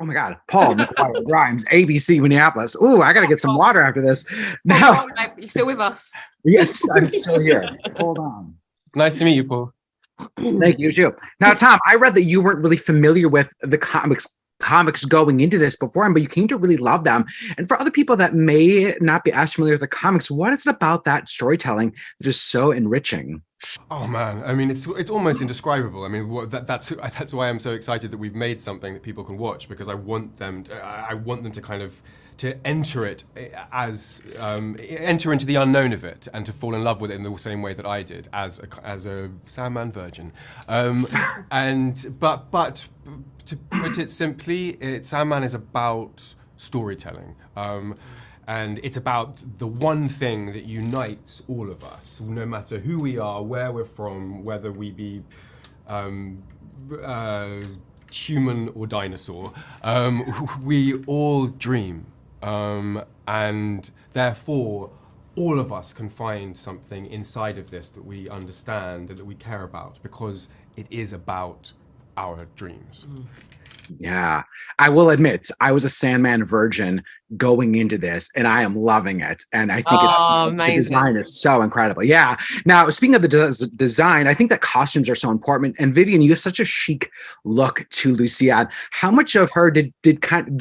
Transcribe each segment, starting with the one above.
Oh my God, Paul McGuire Grimes, ABC Minneapolis. Ooh, I gotta get some water after this. Now, you still with us? yes, I'm still here. Hold on. Nice to meet you, Paul. Thank you, too. Now, Tom, I read that you weren't really familiar with the comics going into this beforehand, but you came to really love them. And for other people that may not be as familiar with the comics, what is it about that storytelling that is so enriching? Oh man, I mean, it's almost indescribable. I mean, that's why I'm so excited that we've made something that people can watch, because I want them to kind of to enter it as enter into the unknown of it and to fall in love with it in the same way that I did as a Sandman virgin. But to put it simply, Sandman is about storytelling. And it's about the one thing that unites all of us, no matter who we are, where we're from, whether we be human or dinosaur. We all dream. And therefore, all of us can find something inside of this that we understand and that we care about, because it is about our dreams. Yeah, I will admit, I was a Sandman virgin going into this, and I am loving it. And I think the design is so incredible. Yeah. Now, speaking of the design, I think that costumes are so important. And Vivian, you have such a chic look to Lucienne. How much of her did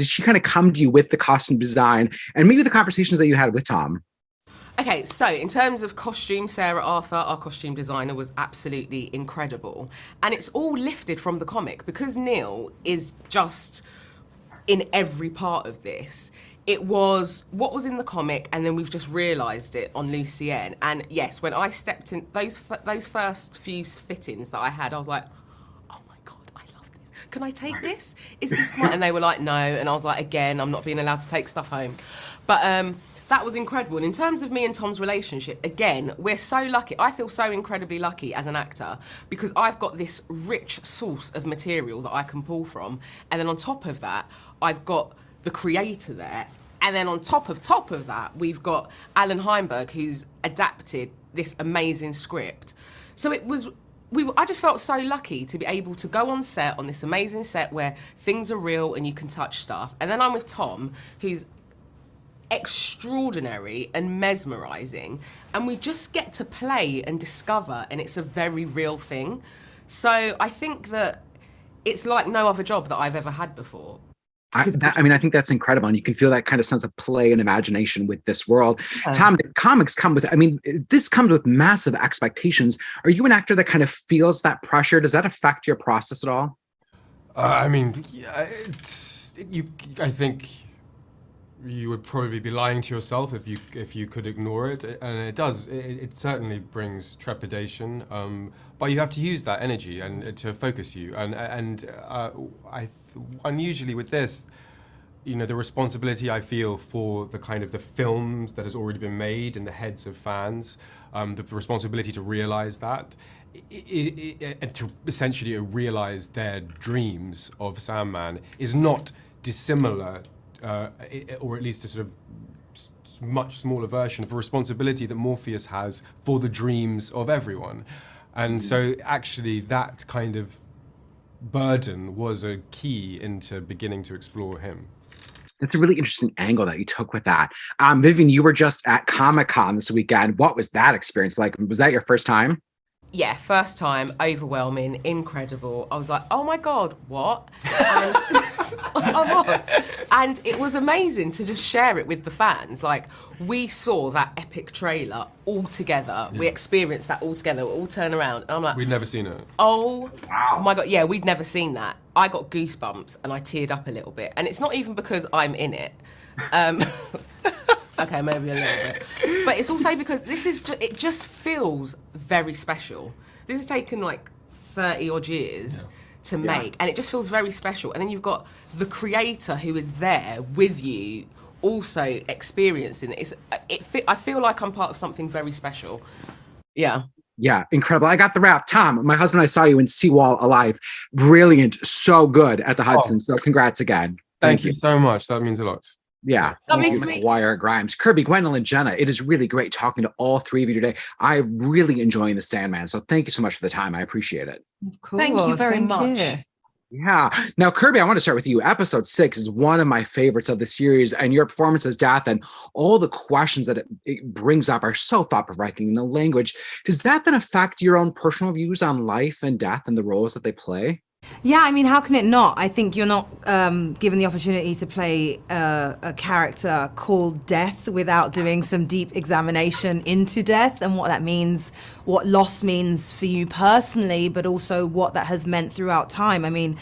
she kind of come to you with the costume design, and maybe the conversations that you had with Tom? Okay, so in terms of costume, Sarah Arthur, our costume designer, was absolutely incredible. And it's all lifted from the comic, because Neil is just in every part of this. It was what was in the comic, and then we've just realised it on Lucienne. And yes, when I stepped in, those first few fittings that I had, I was like, oh my God, I love this. Can I take this? Is this smart? And they were like, no. And I was like, again, I'm not being allowed to take stuff home. But that was incredible. And in terms of me and Tom's relationship, again, we're so lucky. I feel so incredibly lucky as an actor, because I've got this rich source of material that I can pull from. And then on top of that, I've got the creator there. And then on top of that, we've got Alan Heinberg, who's adapted this amazing script. So I just felt so lucky to be able to go on set, on this amazing set where things are real and you can touch stuff. And then I'm with Tom, who's extraordinary and mesmerizing, and we just get to play and discover, and it's a very real thing. So I think that it's like no other job that I've ever had before. I think that's incredible, and you can feel that kind of sense of play and imagination with this world. Tom, the comics come with, this comes with massive expectations. Are you an actor that kind of feels that pressure? Does that affect your process at all? I think you would probably be lying to yourself if you could ignore it, and it does. It certainly brings trepidation, but you have to use that energy and to focus you. And unusually with this, the responsibility I feel for the kind of the films that has already been made in the heads of fans, the responsibility to realize that, and to essentially realize their dreams of Sandman is not dissimilar. Or at least a sort of much smaller version of a responsibility that Morpheus has for the dreams of everyone. And so actually that kind of burden was a key into beginning to explore him. That's a really interesting angle that you took with that. Vivian, you were just at Comic-Con this weekend. What was that experience like? Was that your first time? Yeah, first time, overwhelming, incredible. I was like, oh my God, what? And I was. And it was amazing to just share it with the fans. Like, we saw that epic trailer all together. Yeah. We experienced that all together. We all turn around. And I'm like, we'd never seen it. Oh, wow. My God. Yeah, we'd never seen that. I got goosebumps and I teared up a little bit. And it's not even because I'm in it. Okay, maybe a little bit. But it's also because it just feels very special. This has taken like 30 odd years to make, and it just feels very special. And then you've got the creator who is there with you, also experiencing it. I feel like I'm part of something very special. Yeah. Yeah, incredible. I got the rap. Tom, my husband and I saw you in Seawall Alive. Brilliant. So good at the Hudson. So congrats again. Thank you so much. That means a lot. Yeah. McGuire Grimes, Kirby, Gwendoline, Jenna. It is really great talking to all three of you today. I'm really enjoying the Sandman. So thank you so much for the time. I appreciate it. Of course. Thank you very much. Yeah. Now, Kirby, I want to start with you. Episode 6 is one of my favorites of the series, and your performance as Death and all the questions that it brings up are so thought-provoking. The language, does that then affect your own personal views on life and death and the roles that they play? Yeah, I mean, how can it not? I think you're not given the opportunity to play a character called Death without doing some deep examination into death and what that means, what loss means for you personally, but also what that has meant throughout time. I mean,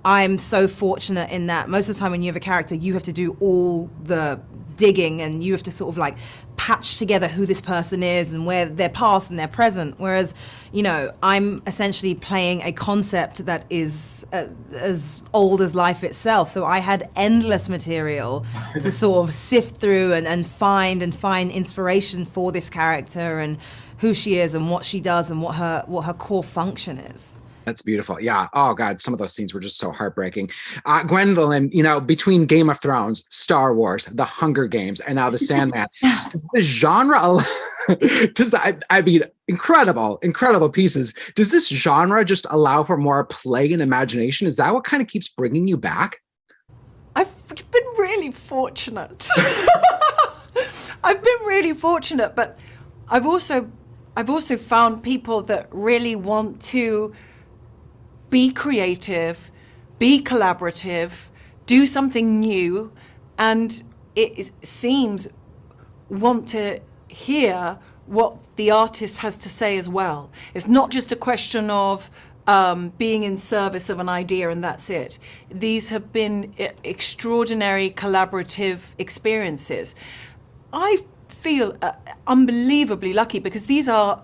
I'm so fortunate in that most of the time when you have a character, you have to do all the digging and you have to sort of like patch together who this person is and where their past and their present. Whereas, you know, I'm essentially playing a concept that is as old as life itself. So I had endless material to sort of sift through and find inspiration for this character and who she is and what she does and what her core function is. That's beautiful. Yeah. Oh God, some of those scenes were just so heartbreaking. Gwendoline, you know, between Game of Thrones, Star Wars, The Hunger Games, and now The Sandman, the genre, I mean, incredible pieces. Does this genre just allow for more play and imagination? Is that what kind of keeps bringing you back? I've been really fortunate. I've been really fortunate, but I've also found people that really want to be creative, be collaborative, do something new, and it seems want to hear what the artist has to say as well. It's not just a question of being in service of an idea and that's it. These have been extraordinary collaborative experiences. I feel unbelievably lucky because these are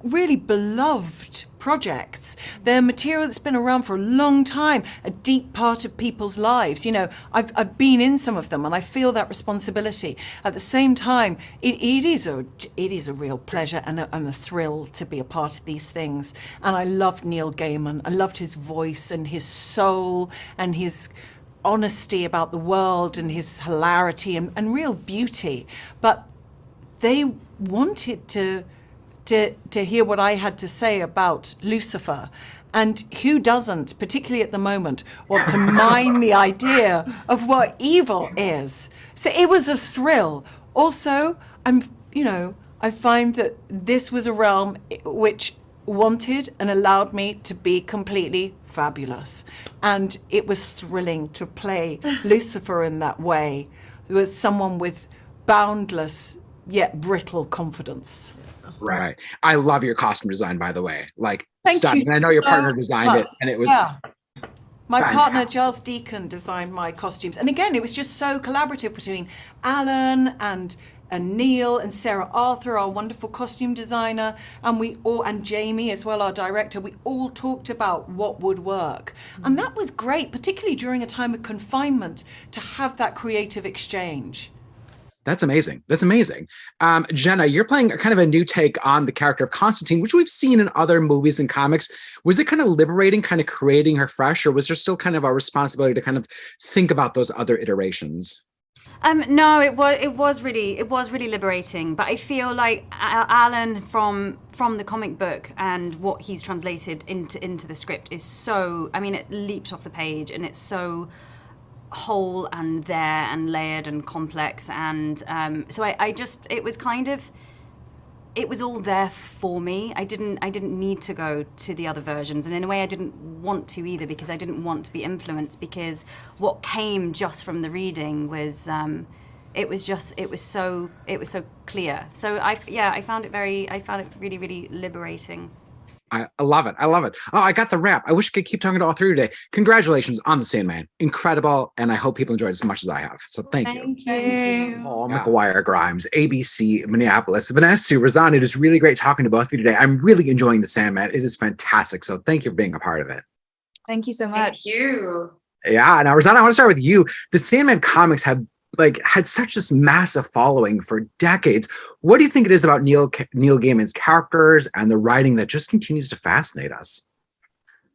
really beloved projects. They're material that's been around for a long time, a deep part of people's lives. You know, I've been in some of them and I feel that responsibility. At the same time, it is a real pleasure and a thrill to be a part of these things. And I loved Neil Gaiman. I loved his voice and his soul and his honesty about the world and his hilarity and real beauty. But they wanted to hear what I had to say about Lucifer. And who doesn't, particularly at the moment, want to mine the idea of what evil is? So it was a thrill. Also, I find that this was a realm which wanted and allowed me to be completely fabulous. And it was thrilling to play Lucifer in that way. It was someone with boundless yet brittle confidence. Right. I love your costume design, by the way. Like, stunning. And I know your partner designed it, and it was My fantastic. partner, Giles Deacon, designed my costumes. And again, it was just so collaborative between Alan and Neil and Sarah Arthur, our wonderful costume designer, and Jamie as well, our director. We all talked about what would work. And that was great, particularly during a time of confinement, to have that creative exchange. That's amazing. Jenna, you're playing kind of a new take on the character of Constantine, which we've seen in other movies and comics. Was it kind of liberating, kind of creating her fresh, or was there still kind of a responsibility to kind of think about those other iterations? No, it was really liberating. But I feel like Alan from the comic book and what he's translated into the script is so. I mean, it leaps off the page, and it's so whole and there and layered and complex, and so it was all there for me. I didn't need to go to the other versions, and in a way I didn't want to either, because I didn't want to be influenced, because what came just from the reading was it was so clear. So I found it really, really liberating. I love it. Oh, I got the wrap. I wish I could keep talking to all three today. Congratulations on The Sandman. Incredible. And I hope people enjoyed it as much as I have. So thank you. Thank you. Paul McGuire Grimes, ABC Minneapolis. Vanessa Razan, it is really great talking to both of you today. I'm really enjoying The Sandman. It is fantastic. So thank you for being a part of it. Thank you so much. Thank you. Yeah. Now, Razan, I want to start with you. The Sandman comics have had such this massive following for decades. What do you think it is about Neil Gaiman's characters and the writing that just continues to fascinate us?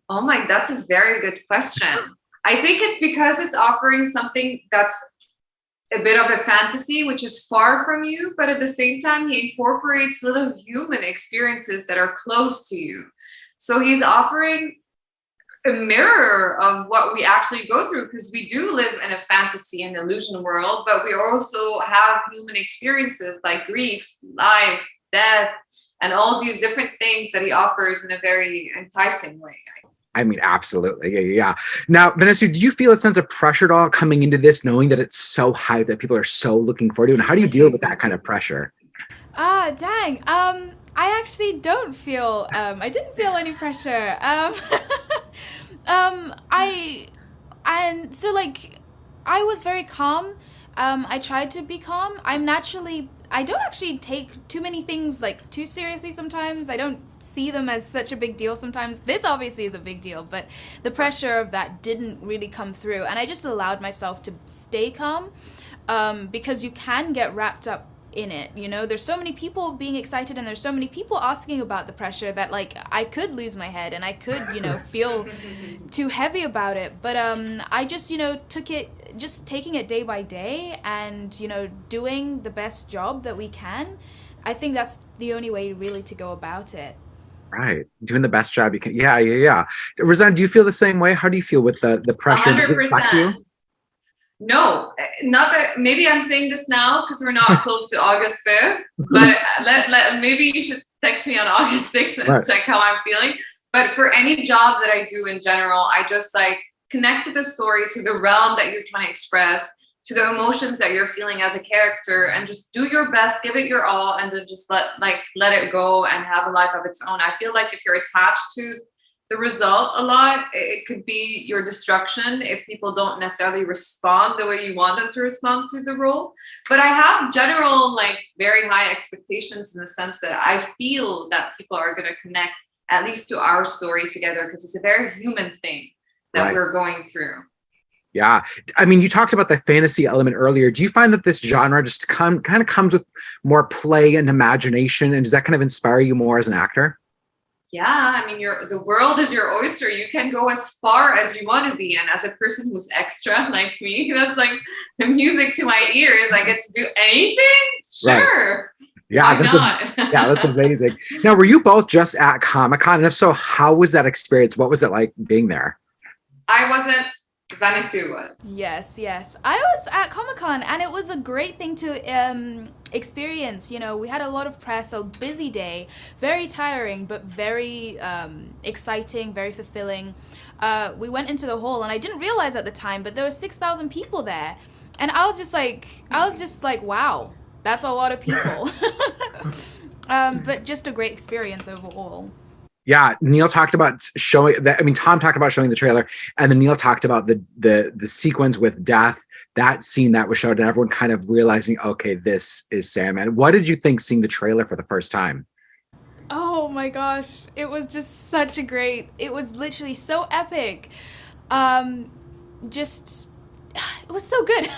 Oh my, that's a very good question. I think it's because it's offering something that's a bit of a fantasy, which is far from you, but at the same time, he incorporates little human experiences that are close to you. So he's offering a mirror of what we actually go through, because we do live in a fantasy and illusion world, but we also have human experiences like grief, life, death, and all these different things that he offers in a very enticing way. I mean, absolutely. Yeah. Now, Vanessa, do you feel a sense of pressure at all coming into this, knowing that it's so high that people are so looking forward to it? And how do you deal with that kind of pressure? Dang. I actually don't feel, I didn't feel any pressure. I was very calm. I tried to be calm. I don't actually take too many things like too seriously sometimes. I don't see them as such a big deal sometimes. This obviously is a big deal, but the pressure of that didn't really come through. And I just allowed myself to stay calm, because you can get wrapped up in it. You know, there's so many people being excited and there's so many people asking about the pressure that like I could lose my head and I could, you know, feel too heavy about it. But I just, you know, taking it day by day and, you know, doing the best job that we can. I think that's the only way really to go about it. Right. Doing the best job you can. Yeah. Rosanna, do you feel the same way? How do you feel with the pressure? 100%. No, not that. Maybe I'm saying this now because we're not close to August 5th, but maybe you should text me on August 6th and check how I'm feeling. But for any job that I do in general, I just like connect to the story, to the realm that you're trying to express, to the emotions that you're feeling as a character, and just do your best, give it your all, and then just let it go and have a life of its own. I feel like if you're attached to the result a lot, it could be your destruction if people don't necessarily respond the way you want them to respond to the role. But I have general, like, very high expectations in the sense that I feel that people are going to connect at least to our story together, because it's a very human thing that we're going through. Yeah. I mean, you talked about the fantasy element earlier. Do you find that this genre just kind of comes with more play and imagination? And does that kind of inspire you more as an actor? Yeah, I mean, the world is your oyster. You can go as far as you want to be. And as a person who's extra like me, that's like the music to my ears. I get to do anything? Sure. Right. Yeah, that's amazing. Now, were you both just at Comic-Con? And if so, how was that experience? What was it like being there? I wasn't. Vanessa was. Yes. I was at Comic-Con and it was a great thing to experience. You know, we had a lot of press, a busy day, very tiring, but very exciting, very fulfilling. We went into the hall and I didn't realize at the time, but there were 6,000 people there. And I was just like, wow, that's a lot of people. But just a great experience overall. Yeah, Neil talked about showing that. I mean, Tom talked about showing the trailer, and then Neil talked about the sequence with death, that scene that was showed, and everyone kind of realizing, okay, this is Sandman. What did you think seeing the trailer for the first time? Oh my gosh, it was just it was literally so epic. It was so good.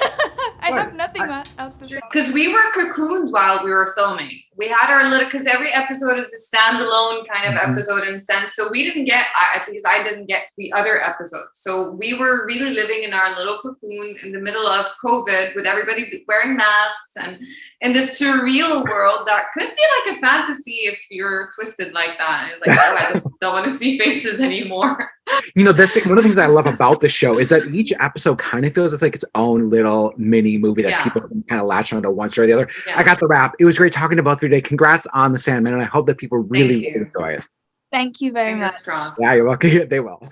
I have nothing else to say. Because we were cocooned while we were filming. We had our little, because every episode is a standalone kind of episode in a sense. So we didn't get, at least I didn't get the other episodes. So we were really living in our little cocoon in the middle of COVID with everybody wearing masks and in this surreal world that could be like a fantasy if you're twisted like that. It's like, oh, I just don't want to see faces anymore. You know, that's one of the things I love about the show is that each episode kind of feels like its own little mini movie that people can kind of latch onto one story or the other. Yeah. I got the wrap. It was great talking to both of you today. Congrats on the Sandman, and I hope that people really enjoy it. Thank you very much. Crossed. Yeah, you're welcome. They will.